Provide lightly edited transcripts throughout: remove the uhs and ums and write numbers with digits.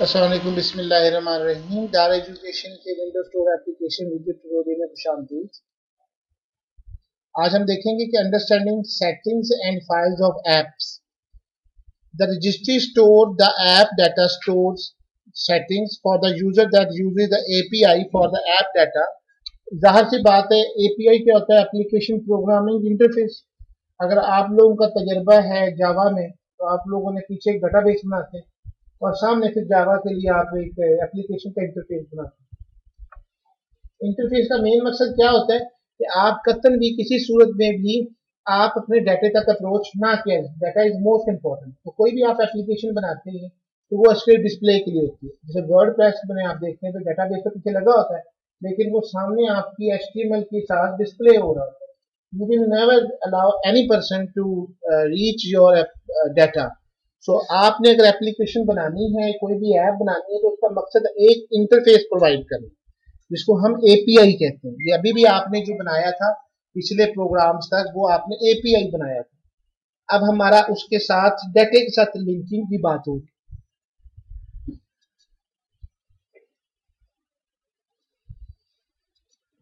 अस्सलाम वालेकुम, बिस्मिल्लाहिर्रहमानिर्रहीम। दार एजुकेशन के window store application video tutorial में खुशामदीद। आज हम देखेंगे कि understanding settings and files of apps. The registry store the app data stores settings for the user that uses the API for the app data. जाहिर सी बात है, API क्या होता है? Application programming interface. अगर आप लोगों का तजर्बा है जावा में, तो आप लोगों ने पीछे एक डाटाबेस बनाते हैं और सामने फिर जावा के लिए आप एक एप्लीकेशन का इंटरफेस बनाते हैं। इंटरफेस का मेन मकसद क्या होता है कि आप कतन भी किसी सूरत में भी आप अपने डाटा तक अप्रोच ना किया। Data is most important. तो कोई भी आप एप्लीकेशन बनाते हैं तो वो सिर्फ डिस्प्ले के लिए होती है। जैसे वर्ड प्रेस में आप देखते हैं तो डाटाबेस तो पीछे लगा होता है, लेकिन वो सामने आपकी HTML के साथ डिस्प्ले हो रहा होता है। You will never allow any person to reach your data. So आपने अगर एप्लीकेशन बनानी है, कोई भी ऐप बनानी है, तो उसका मकसद एक इंटरफेस प्रोवाइड करना, जिसको हम एपीआई कहते हैं। ये अभी भी आपने जो बनाया था पिछले प्रोग्राम्स तक, वो आपने एपीआई बनाया था। अब हमारा उसके साथ डाटा के साथ लिंकिंग की बात होगी।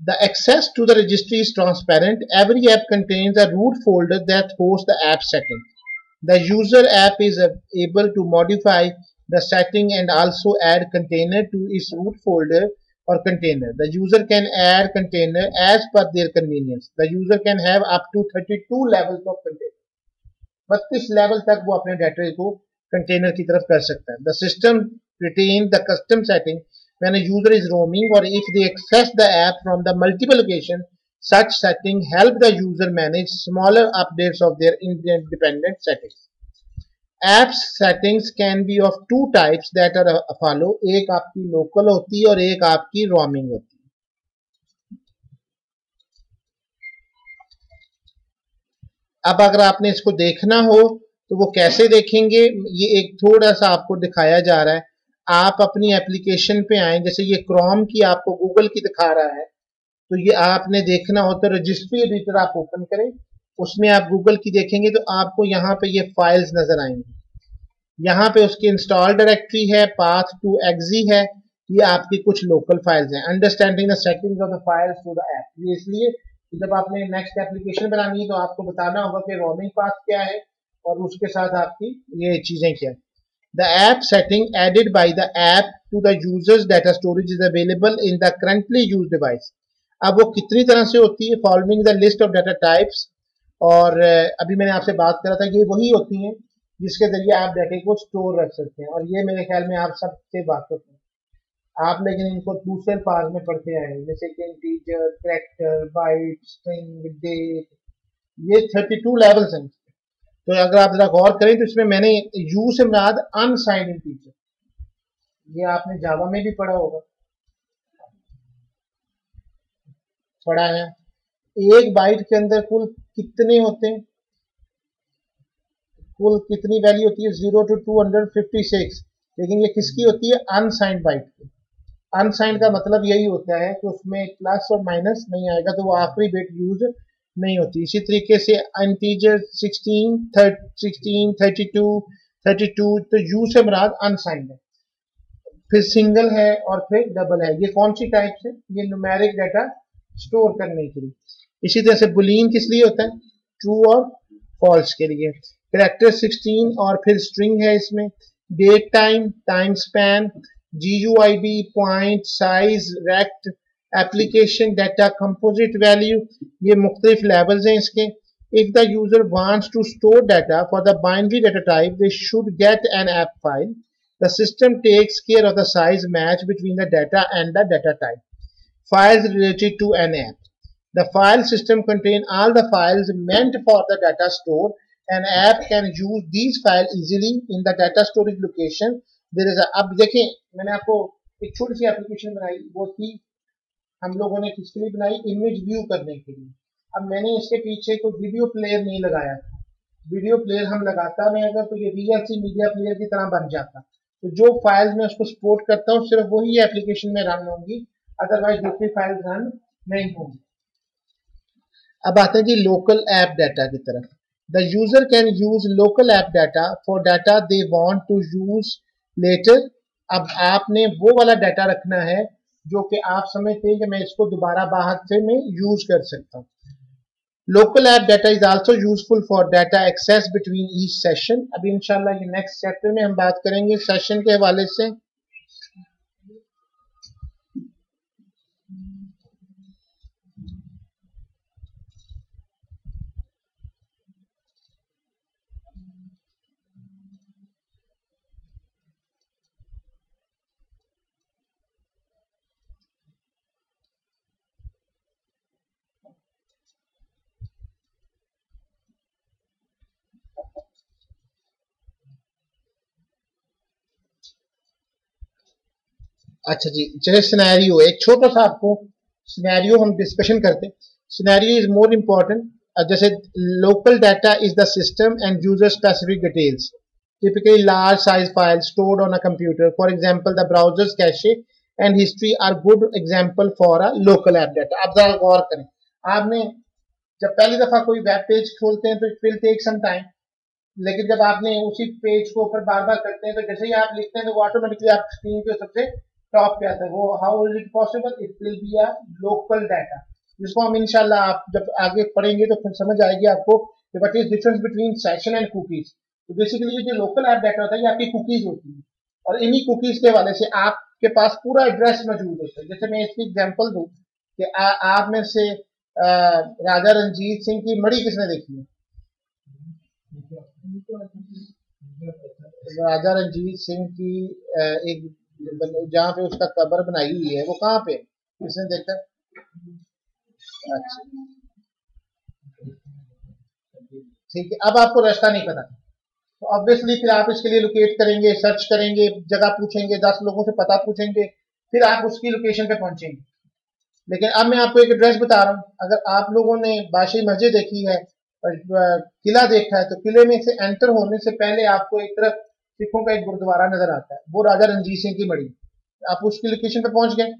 The access to the registry is transparent. Every app contains a root folder that hosts the app setting. The user app is able to modify the setting and also add container to its root folder or container. The user can add container as per their convenience. The user can have up to 32 levels of container. 32 level तक वो अपने data को container की तरफ कर सकता है। The system retains the custom setting when a user is roaming or if they access the app from the multiple location. Such setting help the user manage smaller updates of their independent settings. Apps settings can be of two types that are follow. एक आपकी local होती है और एक आपकी roaming होती है। अब अगर आपने इसको देखना हो तो वो कैसे देखेंगे, ये एक थोड़ा सा आपको दिखाया जा रहा है। आप अपनी एप्लीकेशन पे आए, जैसे ये क्रोम की आपको गूगल की दिखा रहा है, तो ये आपने देखना हो तो रजिस्ट्री एडिटर आप ओपन करें, उसमें आप गूगल की देखेंगे तो आपको यहाँ पे ये फाइल्स नजर आएंगी। यहाँ पे उसकी इंस्टॉल डायरेक्टरी है, पाथ टू एक्जी है, ये आपकी कुछ लोकल फाइल्स हैं। Understanding the settings of the files to the app, ये इसलिए जब आपने नेक्स्ट एप्लीकेशन बनानी है तो आपको बताना होगा कि रोमिंग पाथ क्या है और उसके साथ आपकी ये चीजें क्या है। The app setting added by the app to the user's data storage is available in the currently used device. अब वो कितनी तरह से होती है? Following the list of data types, और अभी मैंने आपसे बात करा था, ये वही होती हैं जिसके जरिए आप डाटा को स्टोर रख सकते हैं। और ये मेरे ख्याल में आप सबसे बात करते हैं आप, लेकिन इनको दूसरे पार्ट में पढ़ते आए, जैसे कि integer, character, byte, string, date, ये 32 लेवल्स हैं। तो अगर आप जरा गौर करें तो इसमें मैंने यू से मुराद अनसाइंड इंटीजर, ये आपने जावा में भी पढ़ा होगा, पढ़ा है। एक बाइट के अंदर कुल कितने होते हैं? कुल कितनी वैल्यू होती है? 0 to 256। लेकिन ये किसकी होती है? अनसाइंड बाइट की। अनसाइंड का मतलब यही होता है कि उसमें प्लस और माइनस नहीं आएगा, तो वो आखिरी बिट यूज नहीं होती। इसी तरीके से इंटीजर 16, 32, 32, तो यू से मुराद अनसाइंड है, फिर सिंगल है और फिर डबल है। ये कौन सी टाइप से? ये न्यूमेरिक डाटा स्टोर करने के लिए। इसी तरह से बुलियन किस लिए होता है? ट्रू और फॉल्स के लिए। कैरेक्टर 16 और फिर स्ट्रिंग है इसमें। Date time, time span, GUID, point, size, rect, application data, composite value, ये मुख्तलिफ लेवल्स हैं इसके। If the user wants to store data for the binary data type, they should get an app file. The system takes care of the size match between the data and the data type. Files related to an app. The file system contains all the files meant for the data store. An app can use these files easily in the data storage location. There is a, अब देखें, मैंने आपको एक छोटी सी application बनाई, वो थी हम लोगों ने किसके लिए बनाई? इमेज व्यू करने के लिए। अब मैंने इसके पीछे कोई वीडियो प्लेयर नहीं लगाया था। वीडियो प्लेयर हम लगाता मैं अगर, तो ये VLC मीडिया प्लेयर की तरह बन जाता। तो जो फाइल्स मैं उसको सपोर्ट करता हूँ सिर्फ वही एप्लीकेशन में रन होंगी, अदरवाइज दूसरी फाइल रन नहीं होंगी। अब आते हैं जी लोकल ऐप डाटा की तरफ। The user can use local app data for data they want to use later अब आपने वो वाला डाटा रखना है जो कि आप समझते हैं कि मैं इसको दोबारा बाहर से मैं यूज कर सकता हूँ। Local app data is also useful for data access between each session. अभी इंशाल्लाह ये नेक्स्ट चैप्टर में हम बात करेंगे सेशन के हवाले से। अच्छा जी, चलिए सिनेरियो एक छोटा सा आपको सिनेरियो हम डिस्कशन करते हैं। Scenario is more important. जैसे local data is the system and user specific details, typically large size files stored on a computer. For example, the browser's cache and history are good example for a local app data. आप जरा गौर करें, आपने जब पहली दफा कोई web page खोलते हैं तो it will take some time, लेकिन जब आपने उसी पेज को ऊपर बार बार करते हैं तो जैसे ही आप लिखते हैं तो वो ऑटोमेटिकली आप स्क्रीन के सबसे टॉप पे आता है। वो how is it possible, it will be a local data, जिसको हम इंशाल्लाह आप जब आगे पढ़ेंगे तो फिर समझ आएगी आपको कि what is difference between session and cookies. तो बेसिकली ये जो लोकल ऐप डाटा होता है ये आपकी कुकीज होती है, और इन्हीं कुकीज के हवाले से आपके पास पूरा एड्रेस मौजूद होता है। जैसे मैं इसकी एग्जांपल दूं कि आप में से राजा रंजीत सिंह की मड़ी किसने देखी है? राजा रंजीत सिंह की एक जहाँ पे उसका कब्र बनाई हुई है वो कहाँ पे, किसने देखा? अच्छा ठीक है, अब आपको रास्ता नहीं पता तो ऑब्वियसली फिर आप इसके लिए लोकेट करेंगे, सर्च करेंगे, जगह पूछेंगे, 10 लोगों से पता पूछेंगे, फिर आप उसकी लोकेशन पे पहुंचेंगे। लेकिन अब मैं आपको एक एड्रेस बता रहा हूँ, अगर आप लोगों ने बादशाही मस्जिद देखी है और किला देखा है तो किले में से एंटर होने से पहले आपको एक तरफ सिखों का एक गुरुद्वारा नजर आता है, वो राजा रंजीत सिंह की मड़ी। आप उसकी लोकेशन पे पहुंच गए।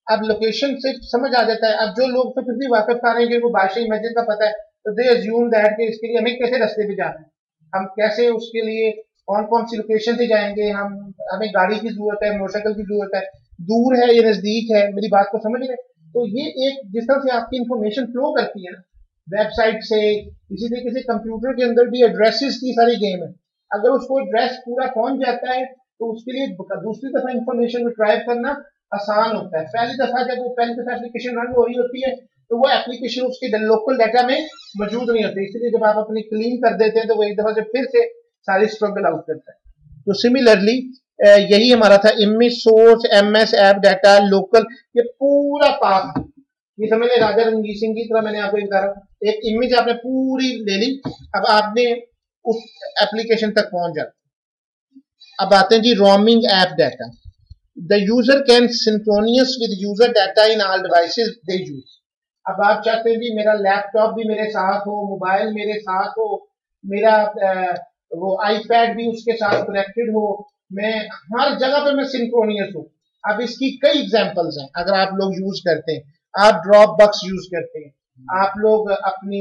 अब लोकेशन से समझ आ जाता है। अब जो लोग तो फिर भी वाकिफ आ रहे हैं जिनको बादशाही मस्जिद का पता है तो दे अज्यूम दैट कि इसके लिए हमें कैसे रास्ते पे जाना है, हम कैसे उसके लिए कौन कौन सी लोकेशन से जाएंगे, हमें गाड़ी की जरूरत है, मोटरसाइकिल की जरूरत है, दूर है या नजदीक है, मेरी बात को समझ रहे। तो ये एक जिस तरह से आपकी इंफॉर्मेशन फ्लो करती है ना वेबसाइट से, इसी तरीके से कंप्यूटर के अंदर भी एड्रेसेस की सारी गेम है। अगर उसको एड्रेस पूरा पहुंच जाता है तो उसके लिए दूसरी दफा इंफॉर्मेशन रिट्राइव करना आसान होता है। पहली दफा एप्लीकेशन रन हो रही होती है तो वो एप्लीकेशन उसके लोकल डाटा में मौजूद नहीं होती, इसलिए जब आप अपनी क्लीन कर देते हैं तो वो एक दफा से फिर से सारी स्ट्रगल आउट करता है। तो सिमिलरली यही हमारा था image source, MS app data, local, ये पूरा पाथ ये समझ लें राजा रंजीत सिंह की तरह। मैंने आपको एक रहा, एक इमेज आपने पूरी ले ली, अब आपने उस एप्लीकेशन तक पहुंच जाते। अब आते हैं जी roaming app data. The user can synchronous with user data in all devices they use. अब आप चाहते हैं जी मेरा लैपटॉप भी मेरे साथ हो, मोबाइल मेरे साथ हो, मेरा वो आईपैड भी उसके साथ कनेक्टेड हो, मैं हर जगह पे मैं सिंक्रोनियस हूँ। अब इसकी कई एग्जांपल्स हैं अगर आप लोग यूज करते हैं। आप ड्रॉप बॉक्स यूज करते हैं, आप लोग अपनी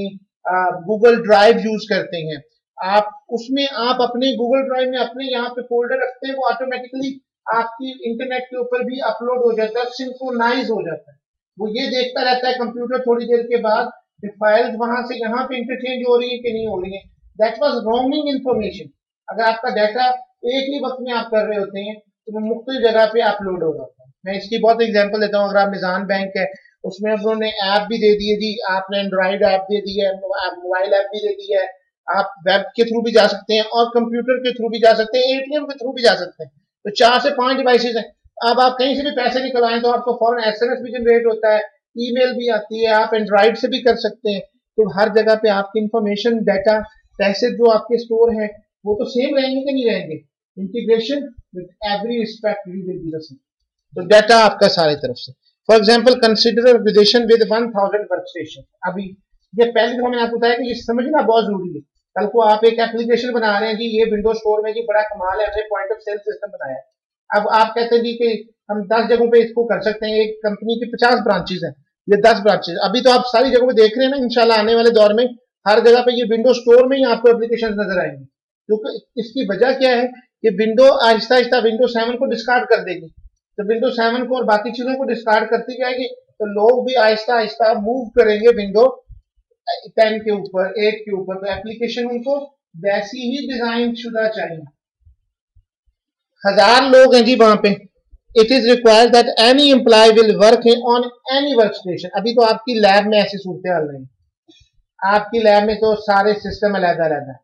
गूगल ड्राइव यूज करते हैं, आप उसमें आप अपने गूगल ड्राइव में अपने यहाँ पे फोल्डर रखते हैं, वो ऑटोमेटिकली आपकी इंटरनेट के ऊपर भी अपलोड हो जाता है, सिंक्रोनाइज हो जाता है। वो ये देखता रहता है कंप्यूटर थोड़ी देर के बाद फाइल्स वहां से यहाँ पे इंटरचेंज हो रही है कि नहीं हो रही है। That was roaming information. अगर आपका डाटा एक ही वक्त में आप कर रहे होते हैं तो वो मुख्तलिफ जगह पे अपलोड हो जाता है। मैं इसकी बहुत एग्जांपल देता हूँ। अगर आप मिजान बैंक है उसमें उन्होंने ऐप भी दे दी है जी, आपने एंड्रॉइड ऐप दे दी है, मोबाइल ऐप भी दे दी है, आप वेब के थ्रू भी जा सकते हैं और कंप्यूटर के थ्रू भी जा सकते हैं, एटीएम के थ्रू भी जा सकते हैं। तो 4 से 5 डिवाइसेस हैं। अब आप कहीं से भी पैसे निकलवाएं तो आपको फौरन एसएमएस भी जनरेट होता है, ईमेल भी आती है, आप एंड्रॉइड से भी कर सकते हैं। तो हर जगह पे आपकी इंफॉर्मेशन डाटा पैसे जो आपके स्टोर है वो तो सेम रहेंगे कि नहीं रहेंगे। Integration with every respect you will be the same. तो डाटा आपका सारी तरफ से। For example consider organization with 1000 work station. अभी ये पहले तो मैंने आपको बताया कि ये समझना बहुत जरूरी है। कल को आप एक एप्लीकेशन बना रहे हैं जी, ये विंडो स्टोर में जी बड़ा कमाल है, हमने पॉइंट ऑफ सेल सिस्टम बनाया है। अब आप कहते हैं जी कि हम 10 जगहों पे इसको कर सकते हैं, एक कंपनी की 50 ब्रांचेज हैं, ये 10 ब्रांचेज अभी तो आप सारी जगहों पे देख रहे हैं ना, इंशाल्लाह आने वाले दौर में हर जगह पे ये विंडो स्टोर में ही आपको एप्लीकेशन नजर आएंगे। क्योंकि इसकी वजह क्या है कि विंडो आहिस्ता आहिस्ता विंडो 7 को डिस्कार्ड कर देगी। तो विंडो 7 को और बाकी चीजों को डिस्कार्ड करती जाएगी, तो लोग भी आहिस्ता आहिस्ता मूव करेंगे विंडो 10 के ऊपर, 8 के ऊपर। तो एप्लीकेशन उनको वैसी ही डिजाइन शुदा चाहिए। 1000 लोग हैं जी वहां पे। It is required that any employ will work on any work station. अभी तो आपकी लैब में ऐसी सूरत हाल नहीं, आपकी लैब में तो सारे सिस्टम अलग-अलग है।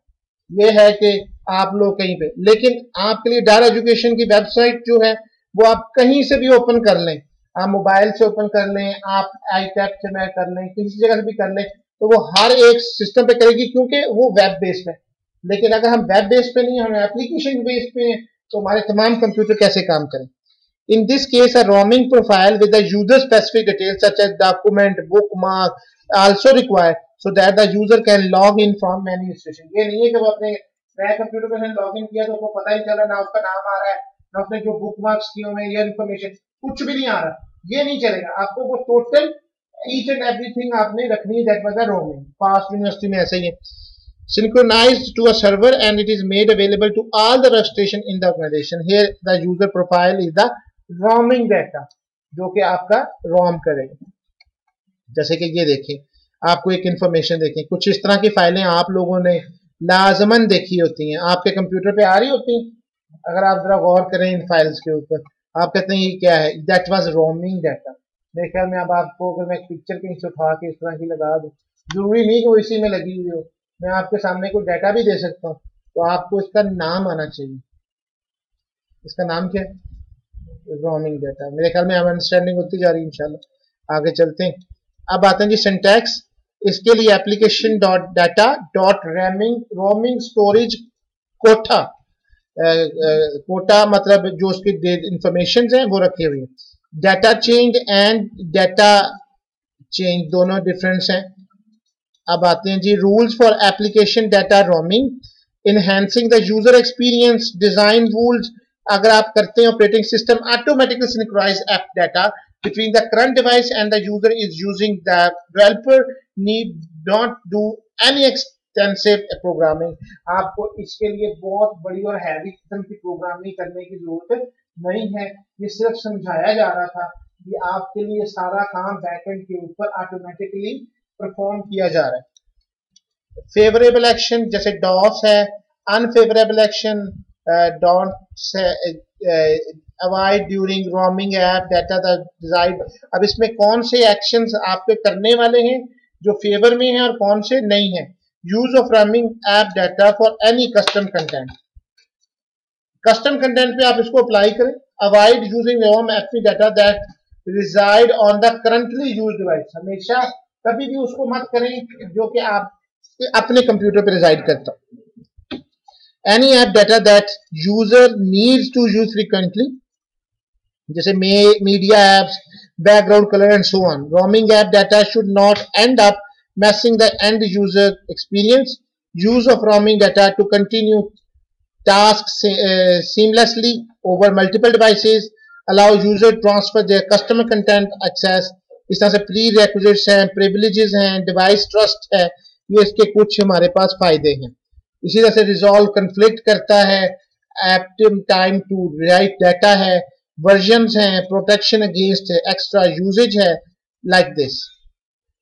ये है कि आप लोग कहीं पे, लेकिन आपके लिए डार एजुकेशन की वेबसाइट जो है वो आप कहीं से भी ओपन कर लें, आप मोबाइल से ओपन कर लें, आप आईपैड से मैं कर लें, किसी जगह से भी कर लें, तो वो हर एक सिस्टम पे करेगी क्योंकि वो वेब बेस्ड है। लेकिन अगर हम वेब बेस्ड पे नहीं, हम एप्लीकेशन बेस्ड पे हैं, तो हमारे तमाम कंप्यूटर कैसे काम करें। In this case, a roaming profile with the user-specific details such as document, bookmark also required so that the user can log in from many stations. ये नहीं है कि वो अपने नए कंप्यूटर पे लॉग इन किया तो उसको पता ही चला ना उसका नाम आ रहा है ना उसने जो बुक मार्क्स किए हुए ये इन्फॉर्मेशन कुछ भी नहीं आ रहा, ये नहीं चलेगा। आपको वो टोटल ईच एंड एवरीथिंग आपने रखनी है। That was the roaming. Fast university में ऐसा ही है, synchronized to a server and it is made available to all the workstation in the organization. Here the user profile is the roaming data जो कि आपका रोम करेगा। जैसे कि ये देखें, आपको एक इंफॉर्मेशन देखें, कुछ इस तरह की फाइलें आप लोगों ने लाजमन देखी होती हैं, आपके कंप्यूटर पे आ रही होती हैं। अगर आप जरा गौर करें इन फाइल्स के ऊपर, आप कहते हैं ये क्या है, दैट वाज रोमिंग डाटा। मेरे ख्याल में अब आपको अगर मैं पिक्चर कहीं से उठा के इस तरह की लगा दूं, जरूरी नहीं कि वो इसी में लगी हुई हो, मैं आपके सामने कोई डाटा भी दे सकता हूँ, तो आपको इसका नाम आना चाहिए। इसका नाम क्या है? Roaming data. मेरे ख्याल में अब अंडरस्टैंडिंग होती जा रही है, इंशाल्लाह आगे चलते हैं। अब आते हैं जी सिंटैक्स। इसके लिए application dot data dot roaming storage quota, quota मतलब जो उसकी इंफॉर्मेशन हैं वो रखी हुई है। Data change and data change दोनों डिफरेंस हैं। अब आते हैं जी rules for application data roaming, enhancing the user experience, design rules. अगर आप करते हैं operating system automatically synchronize app data between the current device and the user is using, the developer need not do any extensive programming. आपको इसके लिए बहुत बड़ी और हैवी किस्म की प्रोग्रामिंग करने की जरूरत नहीं है। ये सिर्फ समझाया जा रहा था कि आपके लिए सारा काम बैकएंड के ऊपर ऑटोमेटिकली परफॉर्म किया जा रहा है। फेवरेबल एक्शन जैसे डॉस है, unfavourable action don't avoid during roaming app data the decide. अब इसमें कौन से एक्शंस आपके करने वाले हैं जो फेवर में हैं और कौन से नहीं है। Use of roaming app data for any custom content, custom content पे आप इसको अप्लाई करें। Avoid using roam app data that reside on the currently used device, हमेशा कभी भी उसको मत करें जो कि आप अपने कंप्यूटर पे रिजाइड करता। Any app data that user needs to use frequently, जैसे media apps, background color and so on. Roaming app data should not end up messing the end user experience. Use of roaming data to continue tasks seamlessly over multiple devices, allow user to transfer their customer content access. इस तरह से prerequisites हैं, privileges हैं, device trust है, ये इसके कुछ हमारे पास फायदे हैं। इसी तरह से रिजॉल्व कंफ्लिक्ट करता है, active time to write data है, वर्जन्स हैं, प्रोटेक्शन अगेंस्ट एक्स्ट्रा यूजेज है, लाइक दिस।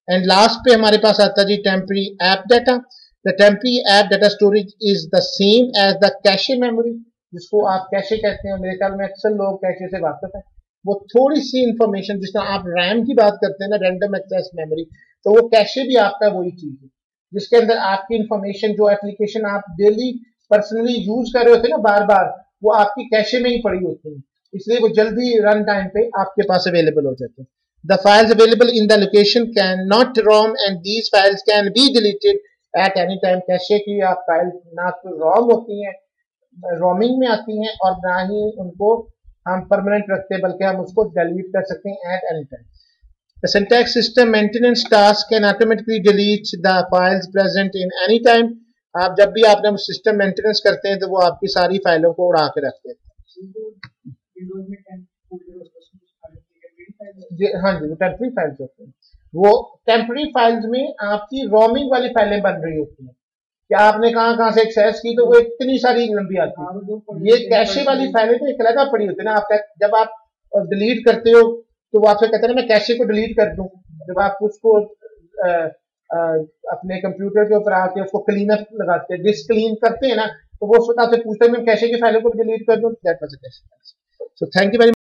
एंड लास्ट पे हमारे पास आता है जी temporary app data. The temporary app data storage is the same as the cache memory, जिसको आप कैशे कहते हैं। मेरे ख्याल में अक्सर लोग कैशे से वाकिफ है। वो थोड़ी सी इंफॉर्मेशन, जिस तरह आप रैम की बात करते हैं ना, रैंडम एक्सेस मेमोरी, तो वो कैशे भी आपका वही चीज है जिसके अंदर आपकी इंफॉर्मेशन, जो एप्लीकेशन आप डेली पर्सनली यूज कर रहे होते हैं ना बार बार, वो आपकी कैशे में ही पड़ी होती है, इसलिए वो जल्दी रन टाइम पे आपके पास अवेलेबल हो जाते हैं। The files available in the location can not roam and these files can be deleted at any time. Cache की आप फाइल ना तो रोम होती हैं, रोमिंग में आती हैं, और ना ही उनको हम परमानेंट रखते हैं, बल्कि हम उसको डिलीट कर सकते हैं eight any time. The syntax system maintenance task can automatically delete the files present in any time. आप जब भी आपने सिस्टम मेंटेनेंस करते हैं तो वो आपकी सारी फाइलों को उड़ा के रखते हैं। हाँ जी, वो टेम्पररी फाइल्स होते हैं। वो टेम्पररी फाइल्स में आपकी रोमिंग वाली फाइलें बन रही होती हैं कि आपने कहाँ कहाँ से एक्सेस की, तो वो इतनी सारी लंबी आती है। ये कैशे वाली फाइलें तो एक अलग पड़ी होती है ना, आप जब आप डिलीट करते हो तो वो आपसे कहते हैं ना मैं कैशे को डिलीट कर दूं। जब आप उसको अपने कंप्यूटर के ऊपर आके उसको क्लीन अप लगाते हैं, डिस्क क्लीन करते हैं ना, तो वो उस वक्त आपसे पूछता है मैं कैशे की फाइलों को डिलीट कर दूं। That was a cache. So thank you very